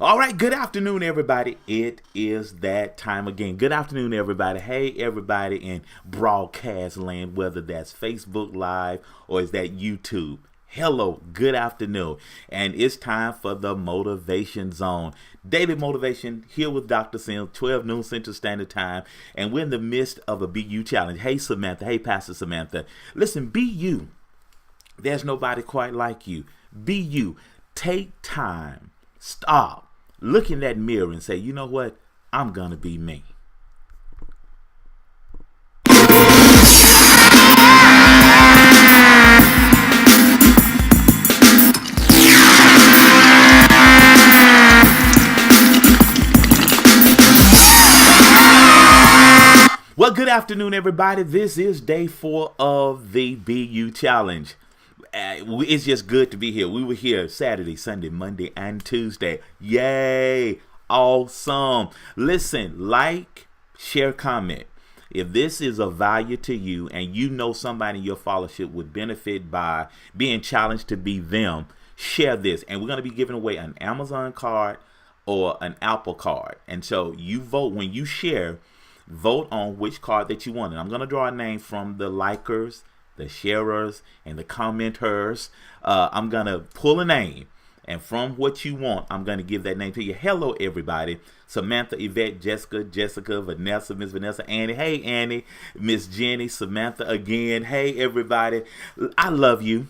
All right, good afternoon, everybody. It is that time again. Good afternoon, everybody. Hey, everybody in broadcast land, whether that's Facebook Live or is that YouTube. Hello, good afternoon. And it's time for the Motivation Zone. Daily motivation here with Dr. Sims, 12 noon Central Standard Time. And we're in the midst of a BU challenge. Hey, Samantha. Hey, Pastor Samantha. Listen, be you. There's nobody quite like you. Be you. Take time. Stop. Look in that mirror and say, you know what? I'm going to be me. Well, good afternoon, everybody. This is day 4 of the BU challenge. It's just good to be here. We were here Saturday, Sunday, Monday, and Tuesday. Yay! Awesome. Listen, like, share, comment. If this is of value to you and you know somebody in your followership would benefit by being challenged to be them, share this. And we're going to be giving away an Amazon card or an Apple card. And so you vote when you share, vote on which card that you want. And I'm going to draw a name from the likers, the sharers, and the commenters. I'm going to pull a name, and from what you want, I'm going to give that name to you. Hello, everybody. Samantha, Yvette, Jessica, Vanessa, Miss Vanessa, Annie. Hey, Annie. Miss Jenny, Samantha again. Hey, everybody. I love you.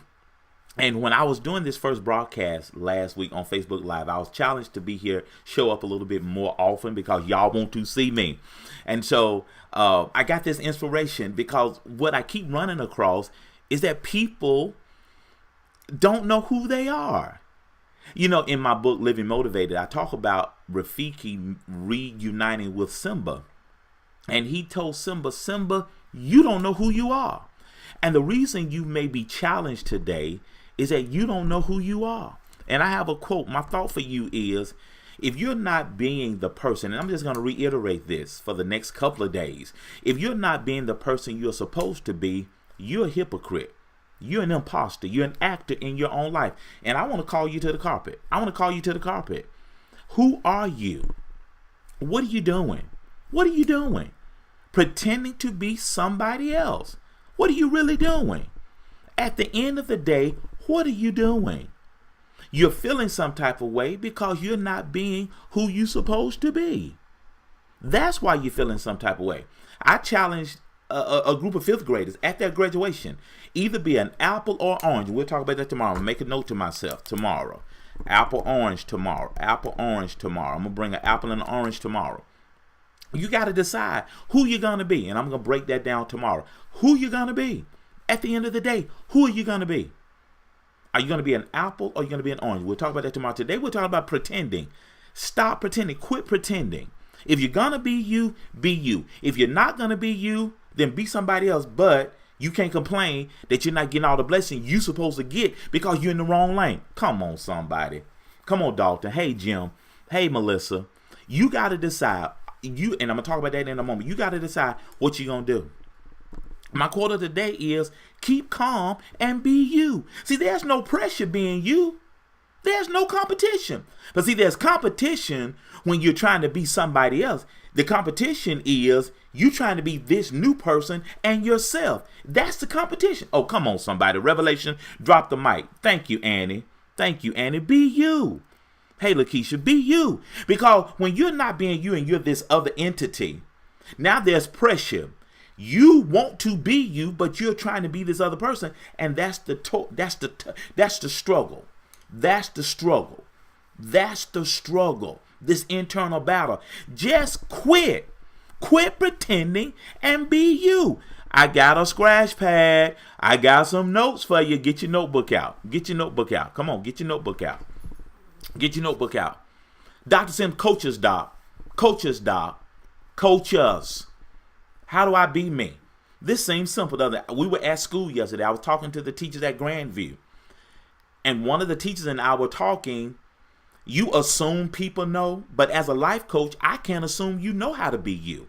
And when I was doing this first broadcast last week on Facebook Live, I was challenged to be here, show up a little bit more often because y'all want to see me. And so I got this inspiration because what I keep running across is that people don't know who they are. You know, in my book, Living Motivated, I talk about Rafiki reuniting with Simba. And he told Simba, Simba, you don't know who you are. And the reason you may be challenged today is that you don't know who you are. And I have a quote. My thought for you is, if you're not being the person, and I'm just going to reiterate this for the next couple of days, if you're not being the person you're supposed to be, you're a hypocrite. You're an imposter. You're an actor in your own life. And I want to call you to the carpet. I want to call you to the carpet. Who are you? What are you doing? What are you doing? Pretending to be somebody else. What are you really doing? At the end of the day, what are you doing? You're feeling some type of way because you're not being who you're supposed to be. That's why you're feeling some type of way. I challenged a group of 5th graders at their graduation, either be an apple or orange. We'll talk about that tomorrow. Make a note to myself tomorrow. Apple, orange tomorrow. Apple, orange tomorrow. I'm going to bring an apple and an orange tomorrow. You got to decide who you're going to be. And I'm going to break that down tomorrow. Who you're going to be. At the end of the day, who are you going to be? Are you going to be an apple or are you going to be an orange? We'll talk about that tomorrow. Today we're talking about pretending. Stop pretending. Quit pretending. If you're going to be you, be you. If you're not going to be you, then be somebody else. But you can't complain that you're not getting all the blessings you're supposed to get because you're in the wrong lane. Come on, somebody. Come on, Dalton. Hey, Jim. Hey, Melissa. You got to decide. And I'm going to talk about that in a moment. You got to decide what you're going to do. My quote of the day is, keep calm and be you. See, there's no pressure being you. There's no competition. But see, there's competition when you're trying to be somebody else. The competition is you trying to be this new person and yourself. That's the competition. Oh, come on, somebody. Revelation, drop the mic. Thank you, Annie. Thank you, Annie. Be you. Hey, Lakeisha, be you. Because when you're not being you and you're this other entity, now there's pressure. You want to be you, but you're trying to be this other person, and that's the struggle. That's the struggle. That's the struggle. This internal battle. Just quit pretending and be you. I got a scratch pad. I got some notes for you. Get your notebook out. Come on, get your notebook out. Dr. Sims, coaches, doc. Coach us. How do I be me? This seems simple. We were at school yesterday. I was talking to the teachers at Grandview. And one of the teachers and I were talking. You assume people know. But as a life coach, I can't assume you know how to be you.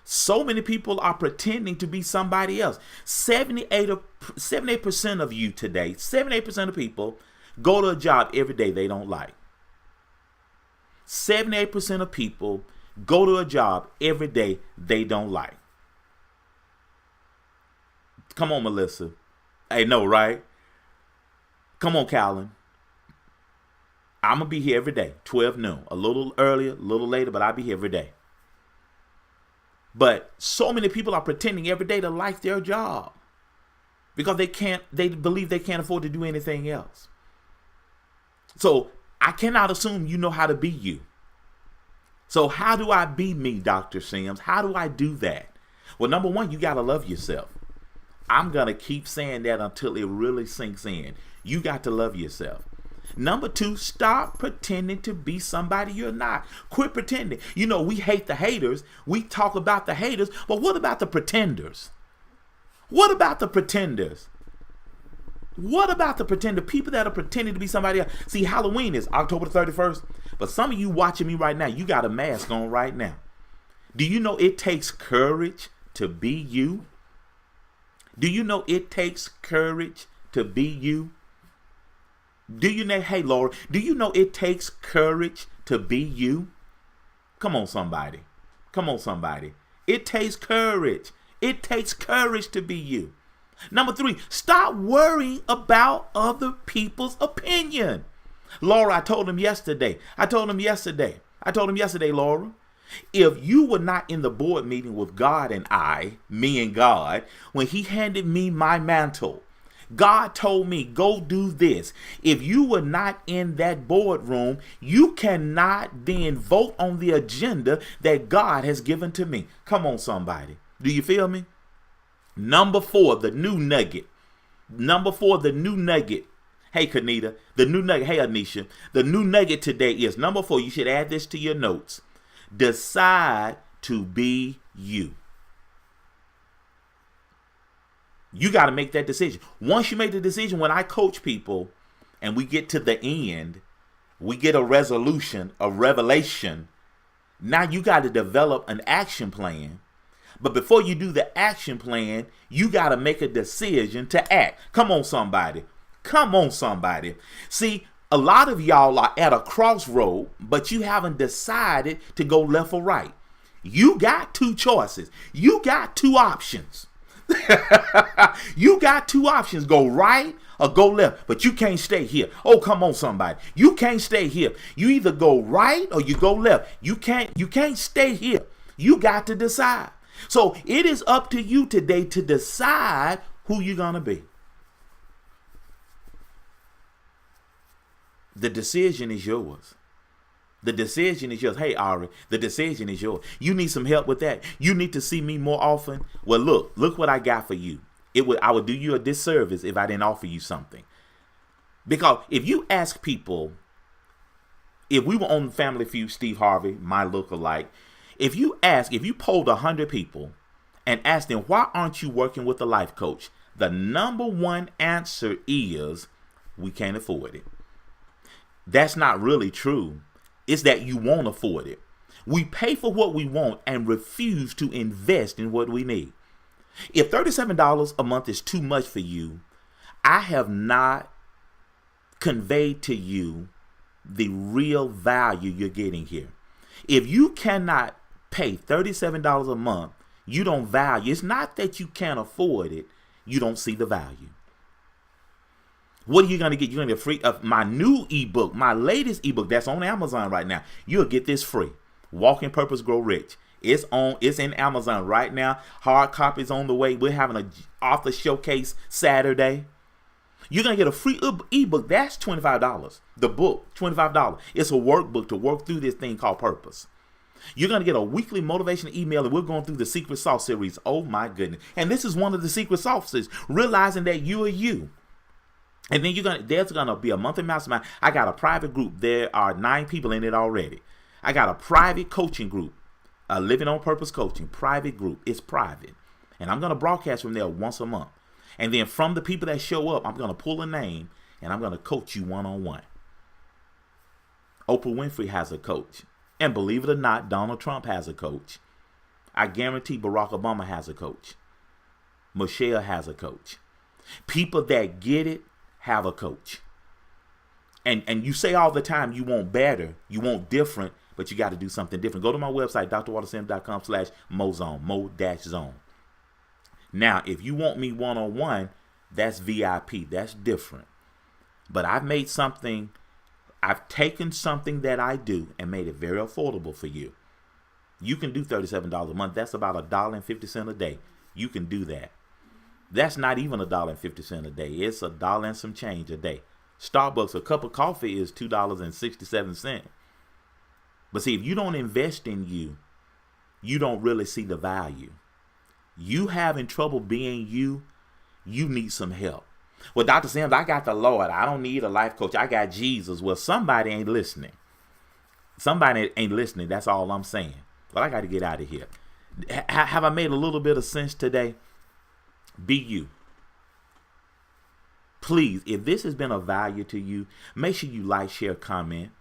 So many people are pretending to be somebody else. 78% of you today, 78% of people go to a job every day they don't like. 78% of people go to a job every day they don't like. Come on, Melissa. Hey, no, right? Come on, Calvin. I'm going to be here every day, 12 noon. A little earlier, a little later, but I'll be here every day. But so many people are pretending every day to like their job because they believe they can't afford to do anything else. So I cannot assume you know how to be you. So how do I be me, Dr. Sims? How do I do that? Well, number one, you got to love yourself. I'm going to keep saying that until it really sinks in. You got to love yourself. Number two, stop pretending to be somebody you're not. Quit pretending. You know, we hate the haters. We talk about the haters, but what about the pretenders? What about the pretenders? What about the pretender? People that are pretending to be somebody else. See, Halloween is October the 31st, but some of you watching me right now, you got a mask on right now. Do you know it takes courage to be you? Do you know it takes courage to be you? Do you know, hey Laura, do you know it takes courage to be you? Come on, somebody. Come on, somebody. It takes courage. It takes courage to be you. Number three, stop worrying about other people's opinion. Laura, I told him yesterday, Laura, if you were not in the board meeting with God and me and God, when he handed me my mantle, God told me, go do this. If you were not in that boardroom, you cannot then vote on the agenda that God has given to me. Come on, somebody. Do you feel me? Number four, the new nugget. Hey, Kanita, the new nugget. Hey, Anisha, the new nugget today is number four. You should add this to your notes. Decide to be you. You got to make that decision. Once you make the decision, when I coach people and we get to the end, we get a resolution, a revelation. Now you got to develop an action plan. But before you do the action plan, you got to make a decision to act. Come on, somebody. Come on, somebody. See, a lot of y'all are at a crossroad, but you haven't decided to go left or right. You got two choices. You got two options. You got two options, go right or go left, but you can't stay here. Oh, come on, somebody. You can't stay here. You either go right or you go left. You can't stay here. You got to decide. So it is up to you today to decide who you're going to be. The decision is yours. The decision is yours. Hey, Ari, the decision is yours. You need some help with that. You need to see me more often. Well, look what I got for you. I would do you a disservice if I didn't offer you something. Because if you ask people, if we were on Family Feud, Steve Harvey, my lookalike, if you polled 100 people and asked them, why aren't you working with a life coach? The number one answer is, we can't afford it. That's not really true. It's that you won't afford it. We pay for what we want and refuse to invest in what we need. If $37 a month is too much for you, I have not conveyed to you the real value you're getting here. If you cannot pay $37 a month, you don't value. It's not that you can't afford it. You don't see the value. What are you going to get? You're going to get free of my new ebook, my latest ebook that's on Amazon right now. You'll get this free. Walk in Purpose, Grow Rich. It's in Amazon right now. Hard copies on the way. We're having an author showcase Saturday. You're going to get a free ebook. That's $25. The book, $25. It's a workbook to work through this thing called purpose. You're going to get a weekly motivation email, and we're going through the Secret Sauce series. Oh, my goodness. And this is one of the secret sauces, realizing that you are you. And then there's gonna be a monthly mastermind. I got a private group. There are 9 people in it already. I got a private coaching group, Living on Purpose Coaching, private group. It's private. And I'm gonna broadcast from there once a month. And then from the people that show up, I'm gonna pull a name and I'm gonna coach you one-on-one. Oprah Winfrey has a coach. And believe it or not, Donald Trump has a coach. I guarantee Barack Obama has a coach. Michelle has a coach. People that get it have a coach. And you say all the time you want better, you want different, but you got to do something different. Go to my website, drsims.com/mozone, mo-zone. Now, if you want me one-on-one, that's VIP. That's different. But I've taken something that I do and made it very affordable for you. You can do $37 a month. That's about $1.50 a day. You can do that. That's not even $1.50 a day. It's $1 and some change a day. Starbucks, a cup of coffee is $2.67. But see, if you don't invest in you, you don't really see the value. You having trouble being you, you need some help. Well, Dr. Sims, I got the Lord. I don't need a life coach. I got Jesus. Well, somebody ain't listening. Somebody ain't listening. That's all I'm saying. But I got to get out of here. Have I made a little bit of sense today? Be you. Please, if this has been of value to you, make sure you like, share, comment.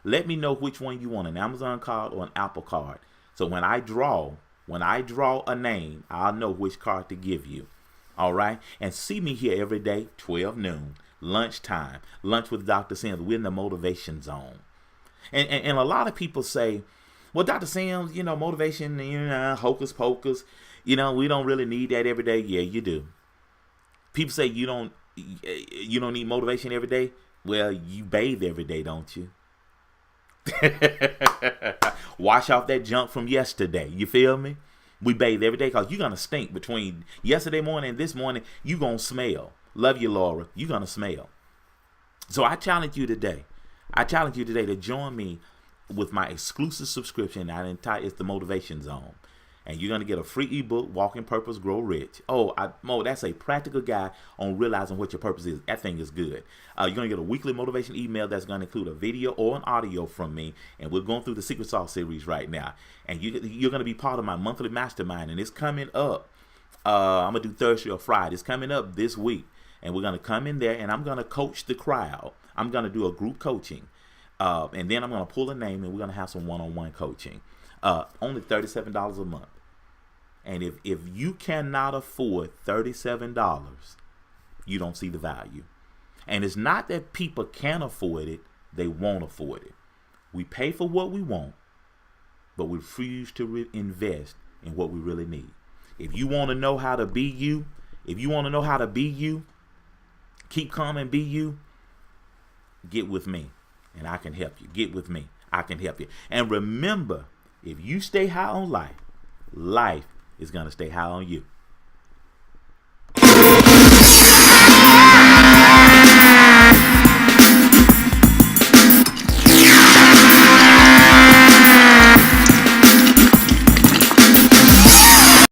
Let me know which one you want, an Amazon card or an Apple card. So when I draw a name, I'll know which card to give you. All right? And see me here every day, 12 noon, lunchtime, lunch with Dr. Sims. We're in the motivation zone. And a lot of people say, well, Dr. Sims, motivation, hocus pocus. We don't really need that every day. Yeah, you do. People say you don't need motivation every day. Well, you bathe every day, don't you? Wash off that junk from yesterday. You feel me? We bathe every day because you're going to stink between yesterday morning and this morning. You're going to smell. Love you, Laura. You're going to smell. So I challenge you today. To join me with my exclusive subscription. It's the Motivation Zone. And you're going to get a free ebook, Walk in Purpose, Grow Rich. Mo, that's a practical guide on realizing what your purpose is. That thing is good. You're going to get a weekly motivation email that's going to include a video or an audio from me. And we're going through the Secret Sauce series right now. And you're going to be part of my monthly mastermind. And it's coming up. I'm going to do Thursday or Friday. It's coming up this week. And we're going to come in there and I'm going to coach the crowd. I'm going to do a group coaching. And then I'm going to pull a name and we're going to have some one-on-one coaching. Only $37 a month. And if you cannot afford $37, you don't see the value. And it's not that people can't afford it, they won't afford it. We pay for what we want, but we refuse to invest in what we really need. If you want to know how to be you, keep calm and be you, get with me and I can help you. Get with me, I can help you. And remember, if you stay high on life, life is going to stay high on you.